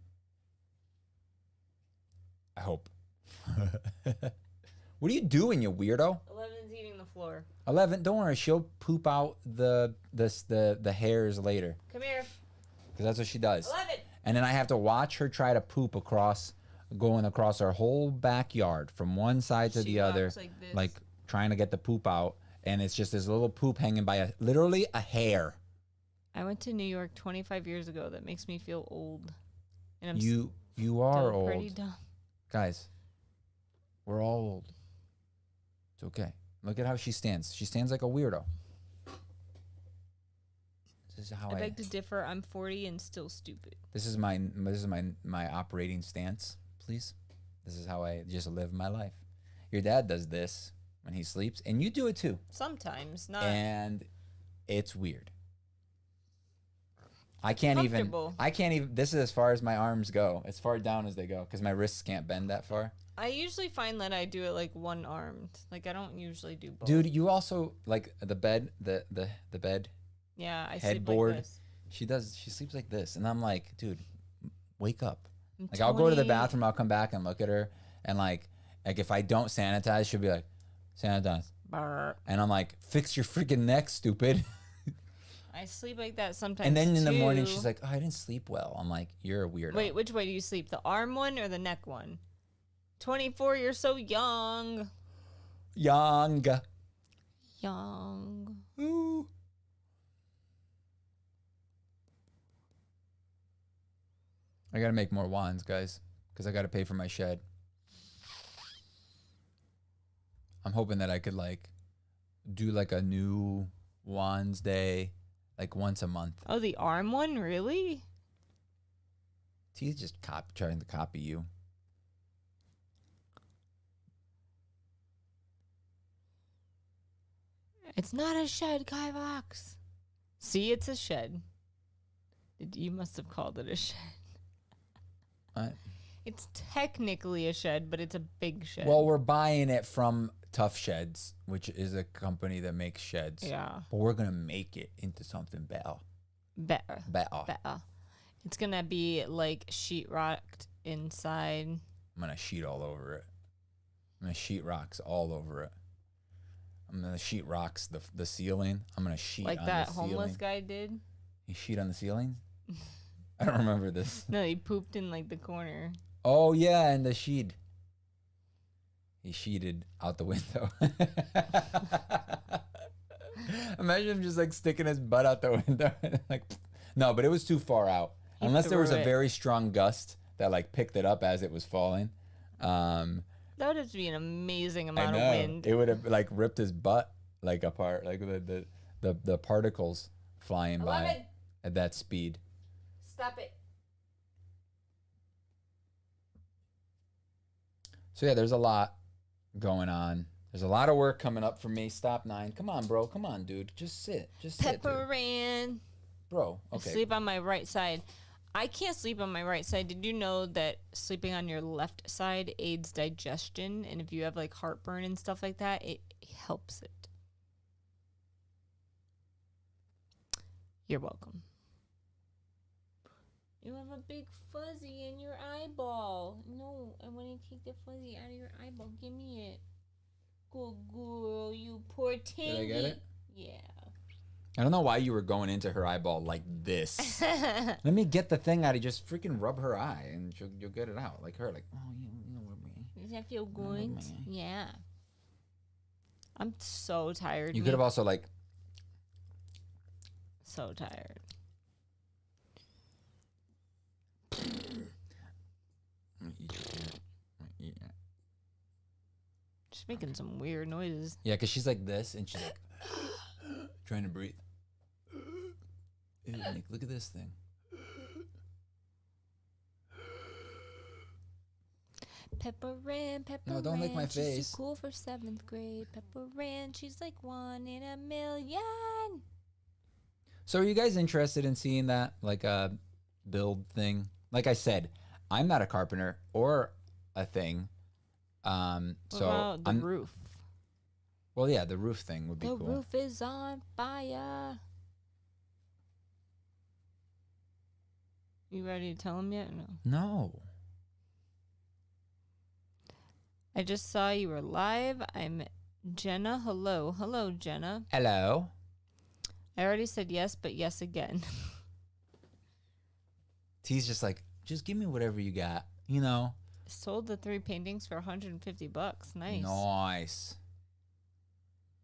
I hope. What are you doing, you weirdo? 11's eating the floor. 11, don't worry, she'll poop out the hairs later. Come here. Because that's what she does. 11. And then I have to watch her try to poop going across our whole backyard from one side to She the other, walks like this. like trying to get the poop out. And it's just this little poop hanging by literally a hair. I went to New York 25 years ago. That makes me feel old. And I'm You still are pretty old. dumb. Guys, we're all old. It's okay. Look at how she stands. She stands like a weirdo. This is how I beg to differ. I'm 40 and still stupid. This is my operating stance, please. This is how I just live my life. Your dad does this when he sleeps, and you do it too. Sometimes, not. And it's weird. I can't even. Comfortable. I can't even. This is as far as my arms go. As far down as they go, because my wrists can't bend that far. I usually find that I do it like one armed. Like I don't usually do both. Dude, you also like the bed, the bed Yeah, I headboard. sleep like this. She does. She sleeps like this, and I'm like, dude, wake up. I'm Like I'll go to the 20 bathroom, I'll come back and look at her, and like if I don't sanitize, she'll be like, sanitize, Brr. and I'm like, fix your freaking neck, stupid. I sleep like that sometimes. And then in the morning, too. she's like, oh, I didn't sleep well. I'm like, you're a weirdo. Wait, which way do you sleep? The arm one or the neck one? 24, you're so young. Young. Young. Ooh. I gotta make more wands, guys, because I gotta pay for my shed. I'm hoping that I could like do like a new wands day, like once a month. Oh, the arm one? Really? He's just trying to copy you. It's not a shed, Kivox. See, it's a shed. You must have called it a shed. What? It's technically a shed, but it's a big shed. Well, we're buying it from Tough Sheds, which is a company that makes sheds. yeah. But we're gonna make it into something better. Better. Better. Better. It's gonna be like sheetrocked inside. I'm gonna sheet all over it. I'm gonna sheet rocks all over it. I'm gonna sheet rocks the ceiling. I'm gonna sheet Like on that the homeless ceiling. guy did. You sheet on the ceiling? I don't remember this. No, he pooped in like the corner. Oh yeah, and the sheet. He sheeted out the window. Imagine him just like sticking his butt out the window. Like, no, but it was too far out. He Unless there was threw a it. very strong gust that like picked it up as it was falling. That would have to be an amazing I amount know of wind. it would have like ripped his butt like apart, like the particles flying by 11. at that speed. Stop it. So yeah, there's a lot going on. There's a lot of work coming up for me. Stop 9. Come on, bro. Come on, dude. Just sit. Just sit, dude. Pepper Ran. Bro. I Okay. sleep on my right side. I can't sleep on my right side. Did you know that sleeping on your left side aids digestion? And if you have like heartburn and stuff like that, it helps it. You're welcome. You have a big fuzzy in your eyeball. No, I want to take the fuzzy out of your eyeball. Give me it. Good girl, you poor tingy. Did I get it? Yeah. I don't know why you were going into her eyeball like this. Let me get the thing out. You just freaking rub her eye and you'll get it out. Like her, like, oh, you know what I mean. Does that feel good? man. Yeah. I'm so tired. You could have also like, So tired. She's making some weird noises. yeah, because she's like this and she's like trying to breathe. Ew, Nick, look at this thing. Pepper Ran, Pepper No, don't lick my Ran, she's face. too cool for 7th grade. Pepper Ran, she's like 1 in a million. So are you guys interested in seeing that like a build thing? Like I said, I'm not a carpenter or a thing. What So about the I'm roof? well, yeah, the roof thing would be The cool. roof is on fire. You ready to tell him yet? No. No. I just saw you were live. I'm Jenna. Hello. Hello, Jenna. Hello. I already said yes, but yes again. T's just like, just give me whatever you got, you know. Sold the 3 paintings for $150. Nice. Nice.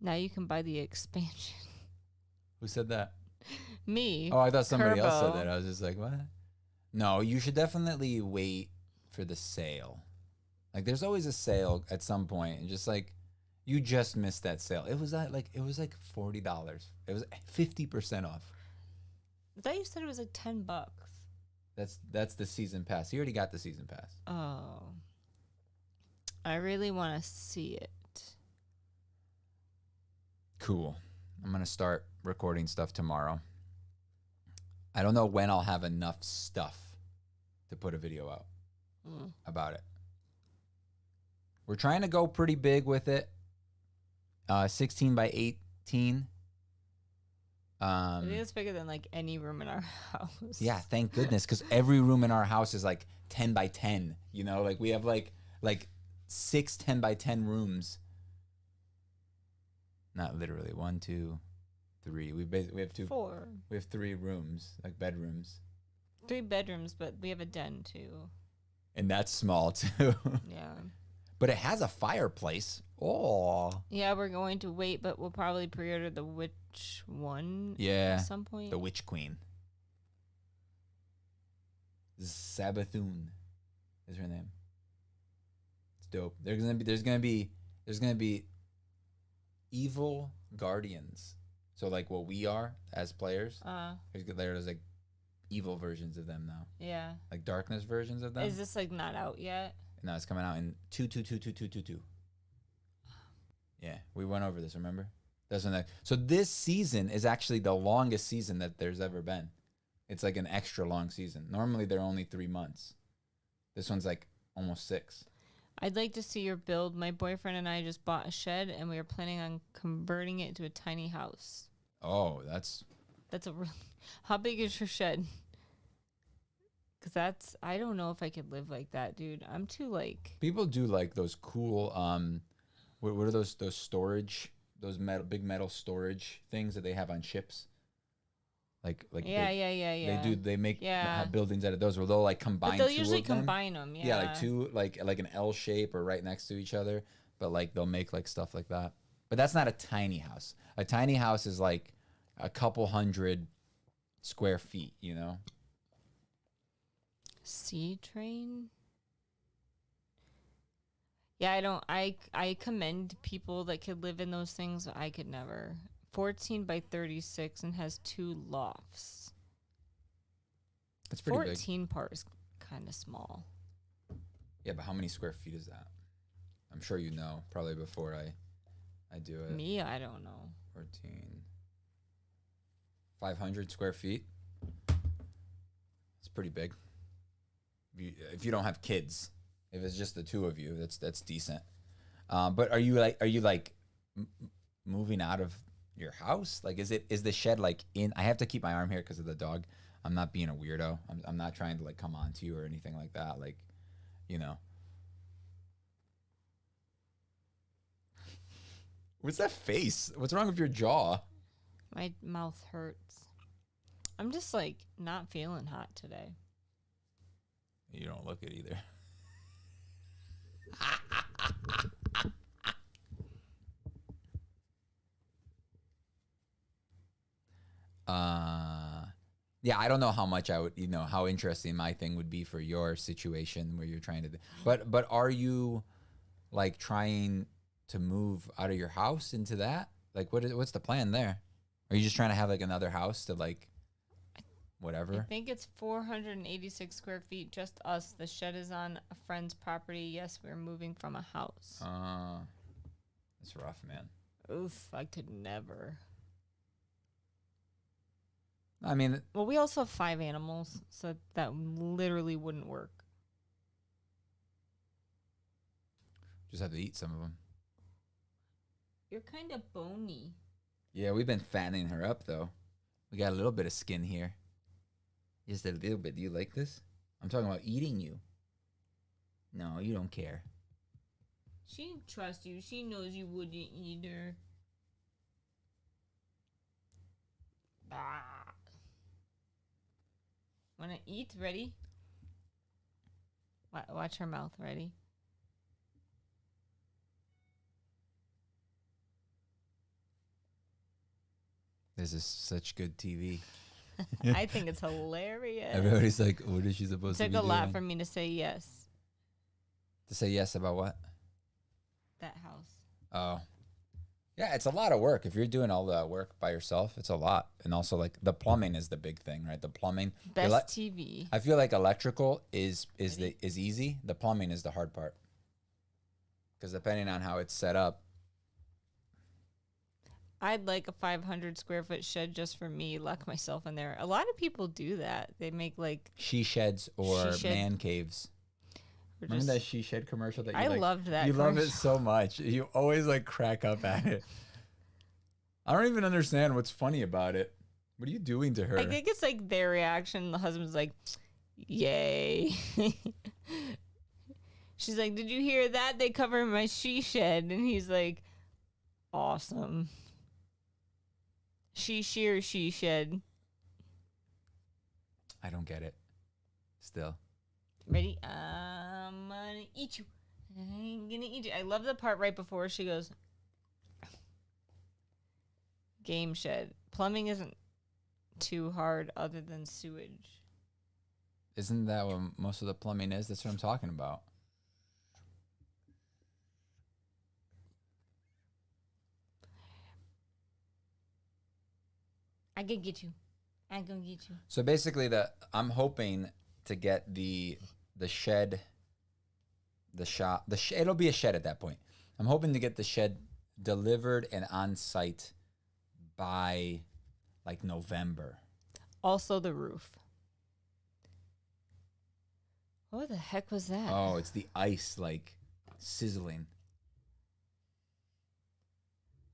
Now you can buy the expansion. Who said that? Me. Oh, I thought somebody else said Kerbo. that. I was just like, what? No, you should definitely wait for the sale. Like, there's always a sale at some point, and just like, you just missed that sale. It was like $40. It was 50% off. I thought you said it was like $10. That's the season pass. You already got the season pass. Oh. I really want to see it. Cool. I'm gonna start recording stuff tomorrow. I don't know when I'll have enough stuff to put a video out about it. We're trying to go pretty big with it. 16 by 18. I think it's bigger than like any room in our house. Yeah, thank goodness, because every room in our house is like 10 by 10. You know, like we have like 6 10 by 10 rooms. Not literally. 1, 2, 3. We have 2. 4. We have 3 rooms, like bedrooms. 3 bedrooms, but we have a den too. And that's small too. Yeah. But it has a fireplace. Oh. Yeah, we're going to wait, but we'll probably pre-order the Witch one Yeah. at some point. The Witch Queen. Sabathun is her name. It's dope. There's gonna be evil guardians. So like what we are as players. There's like evil versions of them now. Yeah. Like darkness versions of them. Is this like not out yet? No, it's coming out in 2/2/2/2/2/2. Yeah, we went over this, remember? So this season is actually the longest season that there's ever been. It's like an extra long season. Normally they're only 3 months. This one's like almost 6. I'd like to see your build. My boyfriend and I just bought a shed, and we are planning on converting it into a tiny house. Oh, that's a really... How big is your shed? Because I don't know if I could live like that, dude. I'm too like... People do like those cool, what are those storage, those big metal storage things that they have on ships? Like yeah. They make buildings out of those where they'll like combine. But they'll usually combine them. Yeah. Yeah, like two, like an L shape or right next to each other. But like they'll make like stuff like that. But that's not a tiny house. A tiny house is like a couple hundred square feet. You know. Sea train. Yeah, I don't. I commend people that could live in those things. I could never. 14 by 36 and has 2 lofts. That's pretty 14 part is kind of small. Yeah, but how many square feet is that? I'm sure you know, probably before I do it. Me, I don't know. 14. 500 square feet. It's pretty big. If you don't have kids, if it's just the 2 of you, that's decent. But are you like moving out of your house? Like, is the shed like in? I have to keep my arm here because of the dog. I'm not being a weirdo. I'm not trying to like come on to you or anything like that. Like, you know. What's that face? What's wrong with your jaw? My mouth hurts. I'm just like not feeling hot today. You don't look it either. Yeah, I don't know how much I would, how interesting my thing would be for your situation where you're trying to, but are you like trying to move out of your house into that? Like, what's the plan there? Are you just trying to have like another house to like, whatever? I think it's 486 square feet, just us. The shed is on a friend's property. Yes, we're moving from a house. That's rough, man. Oof, I could never. I mean, well, we also have 5 animals, so that literally wouldn't work. Just have to eat some of them. You're kind of bony. Yeah, we've been fattening her up, though. We got a little bit of skin here. Just a little bit. Do you like this? I'm talking about eating you. No, you don't care. She didn't trust you. She knows you wouldn't eat her. Ah. Wanna eat? Ready? Watch her mouth. Ready? This is such good TV. I think it's hilarious. Everybody's like, what is she supposed to be doing? It took a lot for me to say yes. To say yes about what? That house. Oh. Yeah, it's a lot of work. If you're doing all that work by yourself, it's a lot. And also, like, the plumbing is the big thing, right? The plumbing. Best TV. I feel like electrical is easy. The plumbing is the hard part. Because depending on how it's set up. I'd like a 500 square foot shed just for me, lock myself in there. A lot of people do that. They make like She sheds or She shed. man caves. or Remember just- that she shed commercial that you I like? loved that. You love it commercial. so much. You always like crack up at it. I don't even understand what's funny about it. What are you doing to her? I think it's like their reaction. The husband's like, "Yay." She's like, "Did you hear that? They cover my she shed." And he's like, "Awesome." She shed. I don't get it. Still. Ready? I'm gonna eat you. I'm gonna eat you. I love the part right before she goes, game shed. Plumbing isn't too hard other than sewage. Isn't that what most of the plumbing is? That's what I'm talking about. I can get you. I can get you. So basically, I'm hoping to get the shed, the shop, it'll be a shed at that point. I'm hoping to get the shed delivered and on site by like November. Also the roof. What the heck was that? Oh, it's the ice like sizzling.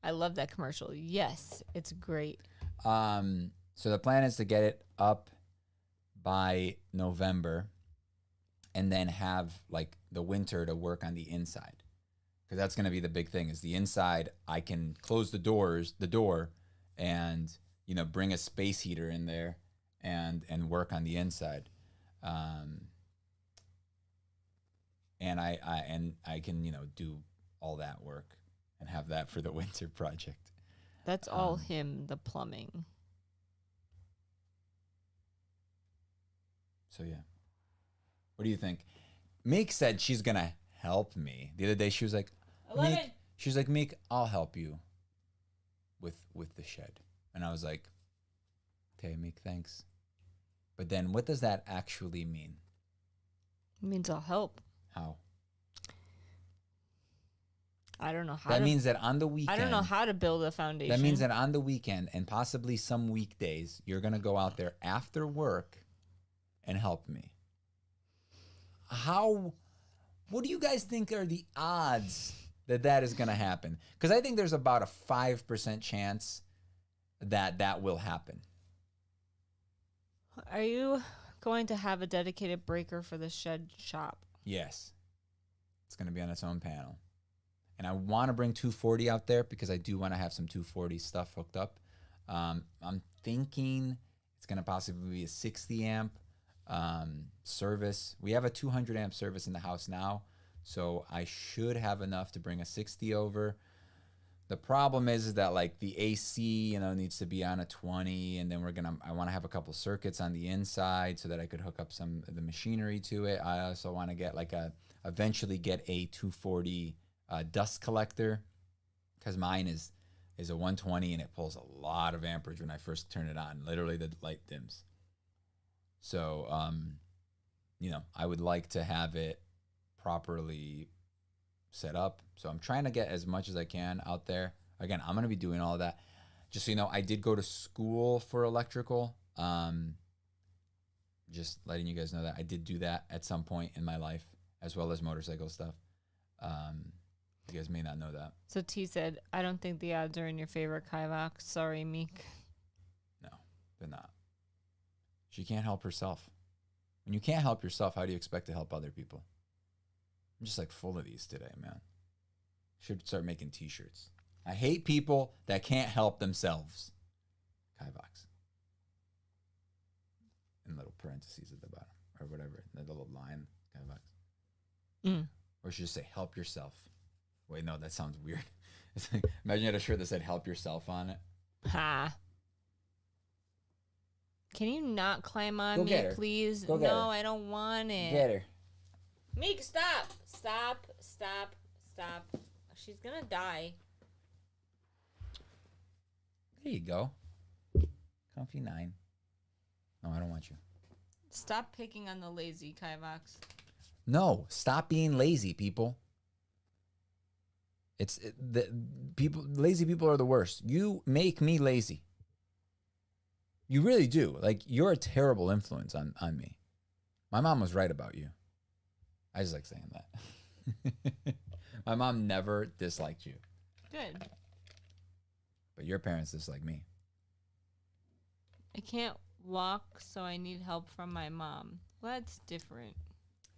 I love that commercial. Yes, it's great. So the plan is to get it up by November and then have like the winter to work on the inside. Because that's going to be the big thing is the inside. I can close the door and, you know, bring a space heater in there and work on the inside. And I can, you know, do all that work and have that for the winter project. That's all him, the plumbing. So yeah. What do you think? Meek said she's gonna help me. The other day she was like, Meek, she was like, Meek, I'll help you with the shed. And I was like, okay, Meek, thanks. But then what does that actually mean? It means I'll help. How? I don't know how That means that on the weekend. I don't know how to build a foundation. That means that on the weekend and possibly some weekdays, you're gonna go out there after work and help me. What do you guys think are the odds that is going to happen? Because I think there's about a 5% chance that will happen. Are you going to have a dedicated breaker for the shed shop? Yes. It's going to be on its own panel. And I want to bring 240 out there because I do want to have some 240 stuff hooked up. I'm thinking it's going to possibly be a 60 amp service. We have a 200 amp service in the house now, so I should have enough to bring a 60 over. The problem is that like the AC, you know, needs to be on a 20, and then I want to have a couple circuits on the inside so that I could hook up some of the machinery to it. I also want to get eventually get a 240 dust collector because mine is a 120 and it pulls a lot of amperage when I first turn it on. Literally the light dims. So, you know, I would like to have it properly set up. So I'm trying to get as much as I can out there. Again, I'm going to be doing all of that. Just so you know, I did go to school for electrical. Just letting you guys know that I did do that at some point in my life, as well as motorcycle stuff. You guys may not know that. So T said, I don't think the odds are in your favor, Kivox. Sorry, Meek. No, they're not. She can't help herself. When you can't help yourself, how do you expect to help other people? I'm just like full of these today, man. Should start making t-shirts. I hate people that can't help themselves. Kivox. In little parentheses at the bottom. Or whatever. The little line. Kivox. Or should just say help yourself. Wait, no, that sounds weird. It's like, imagine you had a shirt that said help yourself on it. Ha. Can you not climb on Go me, get her. please? Go get No, her. I don't want it. Get her. Meek, stop. Stop. Stop. Stop. She's gonna die. There you go. Comfy 9. No, I don't want you. Stop picking on the lazy, Kivox. No, stop being lazy, people. The people, lazy people are the worst. You make me lazy. You really do. Like, you're a terrible influence on me. My mom was right about you. I just like saying that. My mom never disliked you. Good. But your parents dislike me. I can't walk, so I need help from my mom. Well, that's different.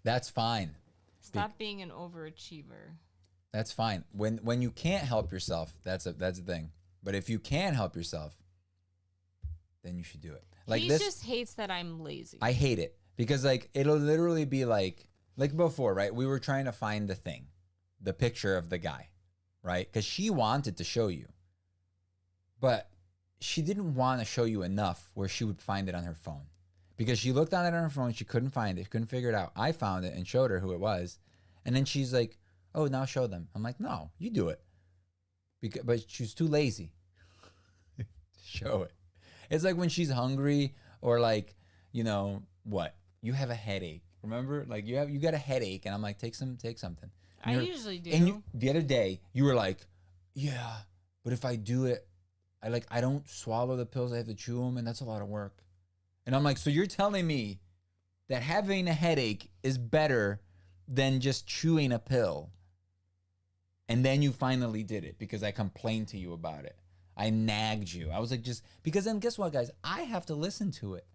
That's fine. Stop being an overachiever. That's fine. When you can't help yourself, that's a thing. But if you can help yourself, then you should do it. Like, he just hates that I'm lazy. I hate it because, like, it'll literally be like before, right? We were trying to find the thing, the picture of the guy, right? Because she wanted to show you, but she didn't want to show you enough where she would find it on her phone, because she looked on it on her phone. She couldn't find it. Couldn't figure it out. I found it and showed her who it was. And then she's like, oh, now show them. I'm like, no, you do it. But she's too lazy to show it. It's like when she's hungry, or like, you know, what? You have a headache. Remember? Like, you got a headache, and I'm like, take something. I usually do. And the other day, you were like, yeah, but if I do it, I don't swallow the pills. I have to chew them, and that's a lot of work. And I'm like, so you're telling me that having a headache is better than just chewing a pill? And then you finally did it because I complained to you about it. I nagged you. I was like, just because then guess what, guys? I have to listen to it.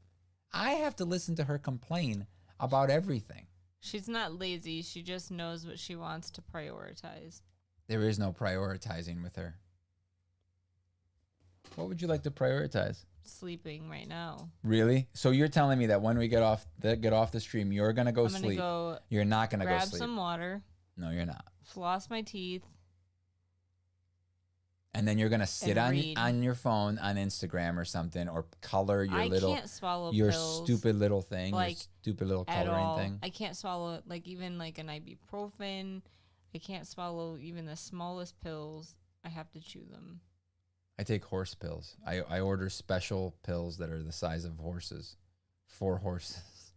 I have to listen to her complain about everything. She's not lazy. She just knows what she wants to prioritize. There is no prioritizing with her. What would you like to prioritize? Sleeping right now. Really? So you're telling me that when we get off the stream, you're gonna go sleep? You're not gonna go sleep. Grab some water. No, you're not. Floss my teeth. And then you're gonna sit on your phone on Instagram or something, or color your I can't swallow your pills, stupid little thing, like, your stupid little coloring thing. I can't swallow like even like an ibuprofen. I can't swallow even the smallest pills. I have to chew them. I take horse pills. I order special pills that are the size of horses, for horses.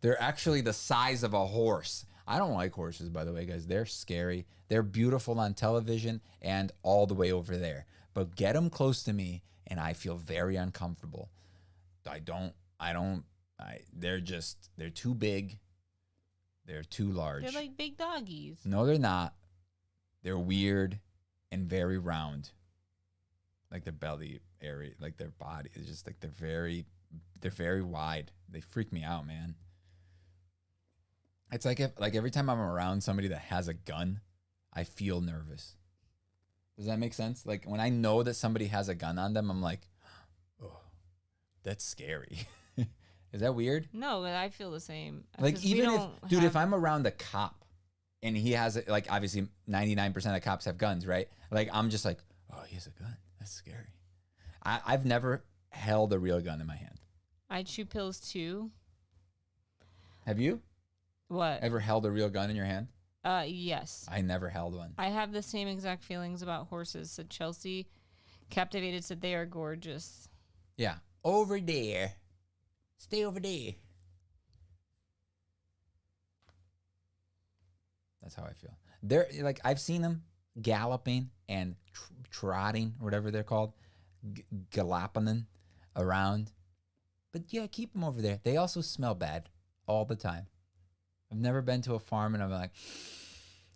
They're actually the size of a horse. I don't like horses, by the way, guys. They're scary. They're beautiful on television and all the way over there. But get them close to me, and I feel very uncomfortable. They're too big. They're too large. They're like big doggies. No, they're not. They're weird and very round. Like their belly area, like their body is just like they're very wide. They freak me out, man. It's like every time I'm around somebody that has a gun, I feel nervous. Does that make sense? Like when I know that somebody has a gun on them, I'm like, oh, that's scary. Is that weird? No, but I feel the same. Like even if I'm around a cop and he has like obviously 99% of cops have guns, right? Like I'm just like, oh, he has a gun. That's scary. I've never held a real gun in my hand. I chew pills too. Have you? What? Ever held a real gun in your hand? Yes. I never held one. I have the same exact feelings about horses, said Chelsea. Captivated said they are gorgeous. Yeah. Over there. Stay over there. That's how I feel. They're like, I've seen them galloping and trotting, or whatever they're called, galloping around. But yeah, keep them over there. They also smell bad all the time. I've never been to a farm and I'm like,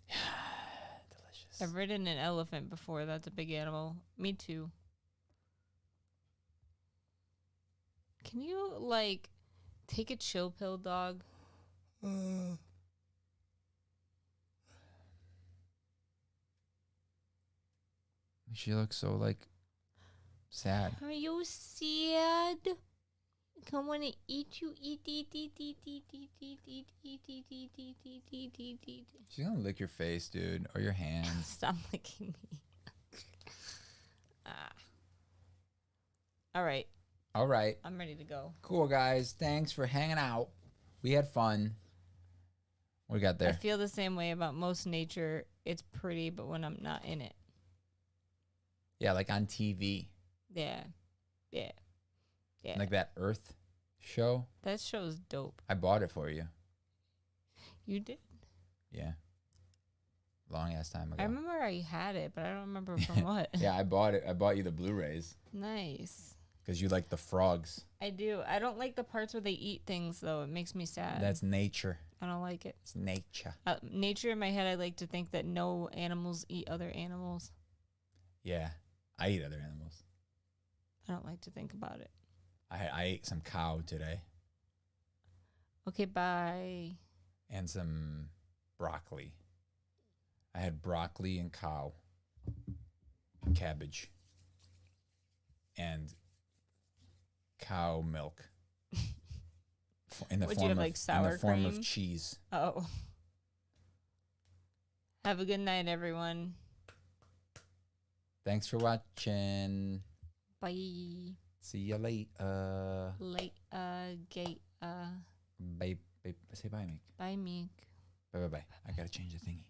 delicious. I've ridden an elephant before. That's a big animal. Me too. Can you like take a chill pill, dog? She looks so like sad. Are you sad? I want to eat you. Eat. She's gonna lick your face, dude, or your hands. Stop licking me. All right. I'm ready to go. Cool, guys. Thanks for hanging out. We had fun. What we got there? I feel the same way about most nature. It's pretty, but when I'm not in it. Yeah, like on TV. Yeah. Like that Earth show. That show's dope. I bought it for you. You did? Yeah. long ass time ago. I remember I had it, but I don't remember from what. Yeah, I bought it. I bought you the Blu-rays Nice. because you like the frogs. I do. I don't like the parts where they eat things, though. It makes me sad. That's nature. I don't like it. It's nature. Nature in my head, I like to think that no animals eat other animals. Yeah, I eat other animals. I don't like to think about it. I ate some cow today Okay, bye. and some broccoli. I had broccoli and cow and cabbage and cow milk in the Would you form have, of like, sour in the form cream? of cheese. Oh. Have a good night, everyone. Thanks for watching. Bye. See you later. Gate. Bye. Say bye, Meek. Bye, Meek. Bye. I gotta change the thingy.